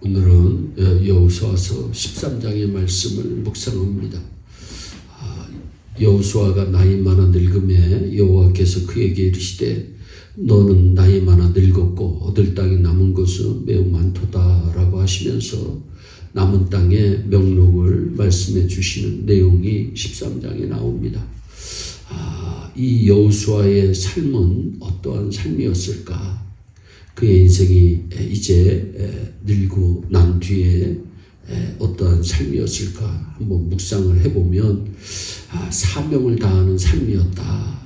오늘은 여호수아서 13장의 말씀을 묵상합니다. 여호수아가 나이 많아 늙음에 여호와께서 그에게 이르시되 너는 나이 많아 늙었고 얻을 땅이 남은 것은 매우 많도다라고 하시면서 남은 땅의 명록을 말씀해 주시는 내용이 13장에 나옵니다. 이 여호수아의 삶은 어떠한 삶이었을까? 그의 인생이 이제 늙고 난 뒤에 어떠한 삶이었을까 한번 묵상을 해보면 사명을 다하는 삶이었다.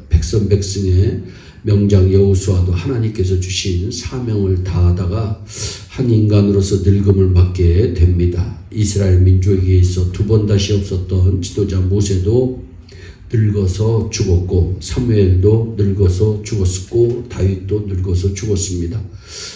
백성의 명장 여호수아도 하나님께서 주신 사명을 다하다가 한 인간으로서 늙음을 맞게 됩니다. 이스라엘 민족에게 있어 두 번 다시 없었던 지도자 모세도 늙어서 죽었고 사무엘도 늙어서 죽었고 다윗도 늙어서 죽었습니다.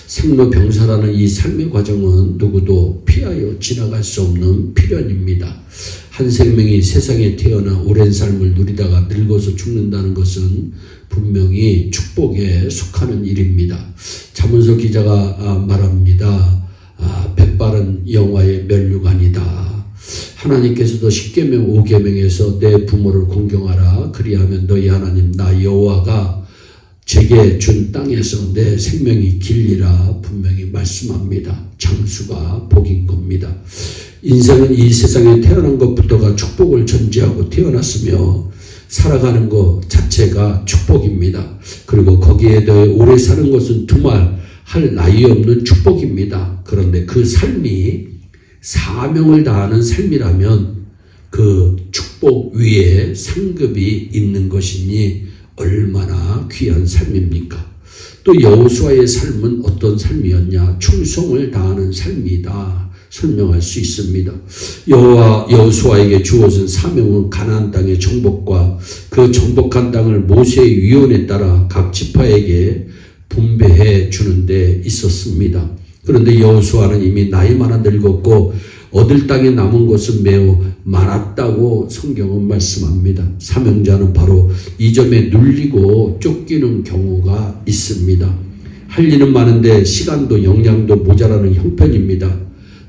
생로병사라는 이 삶의 과정은 누구도 피하여 지나갈 수 없는 필연입니다. 한 생명이 세상에 태어나 오랜 삶을 누리다가 늙어서 죽는다는 것은 분명히 축복에 속하는 일입니다. 잠언서 기자가 말합니다. 백발은 영화의 면류관이다. 하나님께서도 10계명 5계명에서 내 부모를 공경하라. 그리하면 너희 하나님 나 여호와가 제게 준 땅에서 내 생명이 길리라 분명히 말씀합니다. 장수가 복인 겁니다. 인생은 이 세상에 태어난 것부터가 축복을 전제하고 태어났으며 살아가는 것 자체가 축복입니다. 그리고 거기에 더해 오래 사는 것은 두말 할 나위 없는 축복입니다. 그런데 그 삶이 사명을 다하는 삶이라면 그 축복 위에 상급이 있는 것이니 얼마나 귀한 삶입니까? 또 여호수아의 삶은 어떤 삶이었냐? 충성을 다하는 삶이다 설명할 수 있습니다. 여호수아에게 주어진 사명은 가나안 땅의 정복과 그 정복한 땅을 모세의 위원에 따라 각 지파에게 분배해 주는 데 있었습니다. 그런데 여호수아는 이미 나이 많아 늙었고 얻을 땅에 남은 것은 매우 많았다고 성경은 말씀합니다. 사명자는 바로 이 점에 눌리고 쫓기는 경우가 있습니다. 할 일은 많은데 시간도 역량도 모자라는 형편입니다.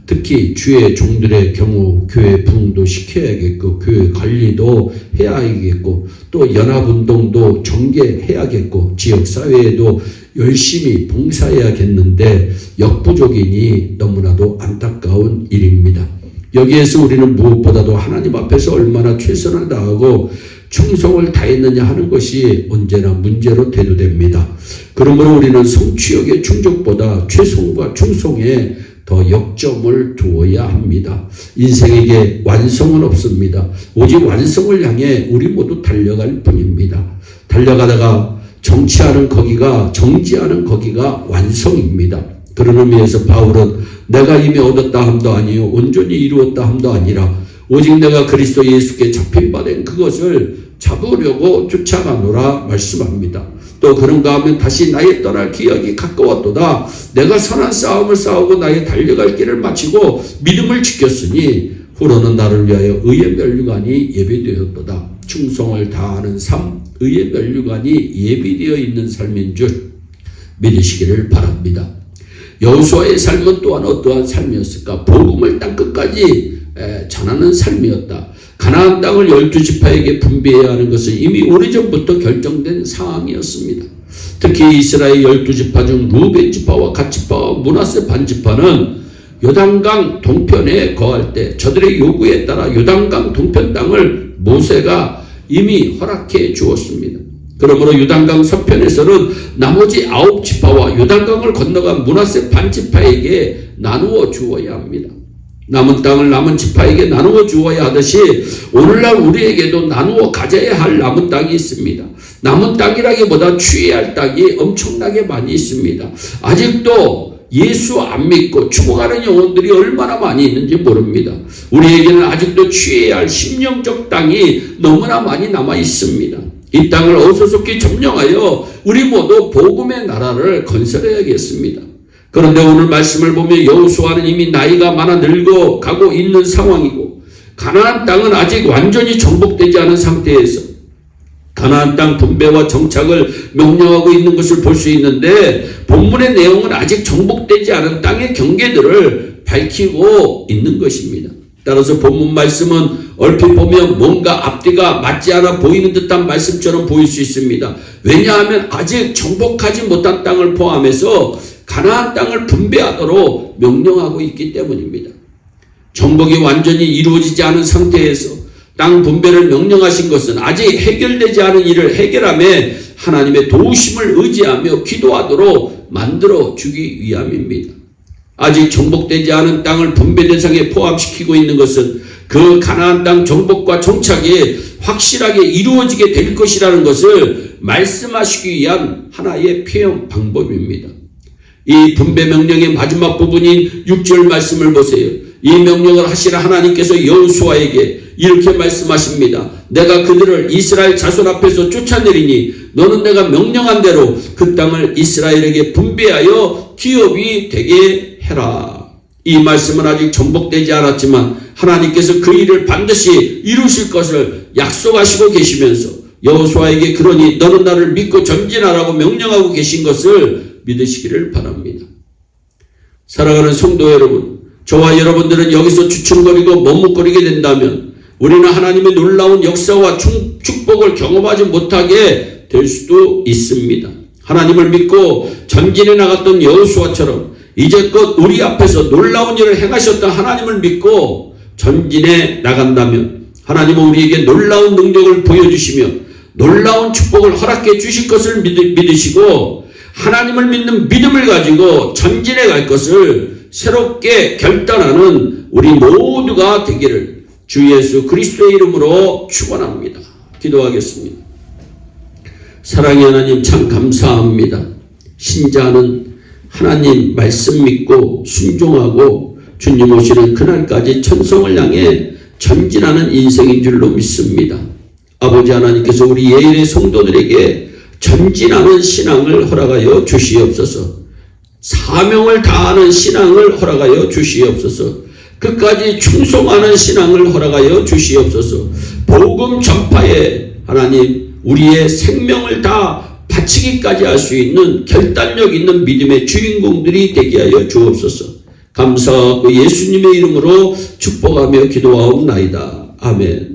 특히 주의 종들의 경우 교회 부흥도 시켜야겠고 교회 관리도 해야겠고 또 연합운동도 전개해야겠고 지역사회에도 열심히 봉사해야겠는데 역부족이니 너무나도 안타까운 일입니다. 여기에서 우리는 무엇보다도 하나님 앞에서 얼마나 최선을 다하고 충성을 다했느냐 하는 것이 언제나 문제로 대두됩니다. 그러므로 우리는 성취욕의 충족보다 최선과 충성에 더 역점을 두어야 합니다. 인생에게 완성은 없습니다. 오직 완성을 향해 우리 모두 달려갈 뿐입니다. 달려가다가 정지하는 거기가 완성입니다. 그런 의미에서 바울은 내가 이미 얻었다 함도 아니요 온전히 이루었다 함도 아니라 오직 내가 그리스도 예수께 잡힌 바 된 그것을 잡으려고 쫓아가노라 말씀합니다. 또 그런가 하면 다시 나의 떠날 기약이 가까웠도다. 내가 선한 싸움을 싸우고 나의 달려갈 길을 마치고 믿음을 지켰으니 후로는 나를 위하여 의의 면류관이 예비되었도다. 충성을 다하는 삶, 의의 면류관이 예비되어 있는 삶인 줄 믿으시기를 바랍니다. 여호수아의 삶은 또한 어떠한 삶이었을까? 복음을 땅끝까지 전하는 삶이었다. 가나안 땅을 12지파에게 분배해야 하는 것은 이미 오래전부터 결정된 상황이었습니다. 특히 이스라엘 12지파 중 루벤 지파와 갓 지파와 므낫세 반 지파는 요단강 동편에 거할 때 저들의 요구에 따라 요단강 동편 땅을 모세가 이미 허락해 주었습니다. 그러므로 요단강 서편에서는 나머지 9지파와 요단강을 건너간 므낫세 반 지파에게 나누어 주어야 합니다. 남은 땅을 남은 지파에게 나누어 주어야 하듯이 오늘날 우리에게도 나누어 가져야 할 남은 땅이 있습니다. 남은 땅이라기보다 취해야 할 땅이 엄청나게 많이 있습니다. 아직도 예수 안 믿고 죽어가는 영혼들이 얼마나 많이 있는지 모릅니다. 우리에게는 아직도 취해야 할 심령적 땅이 너무나 많이 남아 있습니다. 이 땅을 어수선히 점령하여 우리 모두 복음의 나라를 건설해야겠습니다. 그런데 오늘 말씀을 보면 여호수아는 이미 나이가 많아 늙어가고 있는 상황이고 가나안 땅은 아직 완전히 정복되지 않은 상태에서 가나안 땅 분배와 정착을 명령하고 있는 것을 볼 수 있는데 본문의 내용은 아직 정복되지 않은 땅의 경계들을 밝히고 있는 것입니다. 따라서 본문 말씀은 얼핏 보면 뭔가 앞뒤가 맞지 않아 보이는 듯한 말씀처럼 보일 수 있습니다. 왜냐하면 아직 정복하지 못한 땅을 포함해서 가나안 땅을 분배하도록 명령하고 있기 때문입니다. 정복이 완전히 이루어지지 않은 상태에서 땅 분배를 명령하신 것은 아직 해결되지 않은 일을 해결함에 하나님의 도우심을 의지하며 기도하도록 만들어 주기 위함입니다. 아직 정복되지 않은 땅을 분배 대상에 포함시키고 있는 것은 그 가나안 땅 정복과 정착이 확실하게 이루어지게 될 것이라는 것을 말씀하시기 위한 하나의 표현 방법입니다. 이 분배 명령의 마지막 부분인 6절 말씀을 보세요. 이 명령을 하시는 하나님께서 여호수아에게 이렇게 말씀하십니다. 내가 그들을 이스라엘 자손 앞에서 쫓아내리니 너는 내가 명령한 대로 그 땅을 이스라엘에게 분배하여 기업이 되게 해라. 이 말씀은 아직 정복되지 않았지만 하나님께서 그 일을 반드시 이루실 것을 약속하시고 계시면서 여호수아에게 그러니 너는 나를 믿고 전진하라고 명령하고 계신 것을 믿으시기를 바랍니다. 사랑하는 성도 여러분, 저와 여러분들은 여기서 주춤거리고 머뭇거리게 된다면 우리는 하나님의 놀라운 역사와 축복을 경험하지 못하게 될 수도 있습니다. 하나님을 믿고 전진해 나갔던 여호수아처럼 이제껏 우리 앞에서 놀라운 일을 행하셨던 하나님을 믿고 전진해 나간다면 하나님은 우리에게 놀라운 능력을 보여주시며 놀라운 축복을 허락해 주실 것을 믿으시고 하나님을 믿는 믿음을 가지고 전진해 갈 것을 새롭게 결단하는 우리 모두가 되기를 주 예수 그리스도의 이름으로 축원합니다. 기도하겠습니다. 사랑의 하나님 참 감사합니다. 신자는 하나님 말씀 믿고 순종하고 주님 오시는 그날까지 천성을 향해 전진하는 인생인 줄로 믿습니다. 아버지 하나님께서 우리 예일의 성도들에게 전진하는 신앙을 허락하여 주시옵소서. 사명을 다하는 신앙을 허락하여 주시옵소서. 끝까지 충성하는 신앙을 허락하여 주시옵소서. 복음 전파에 하나님 우리의 생명을 다 바치기까지 할 수 있는 결단력 있는 믿음의 주인공들이 되게 하여 주옵소서. 감사하고 예수님의 이름으로 축복하며 기도하옵나이다. 아멘.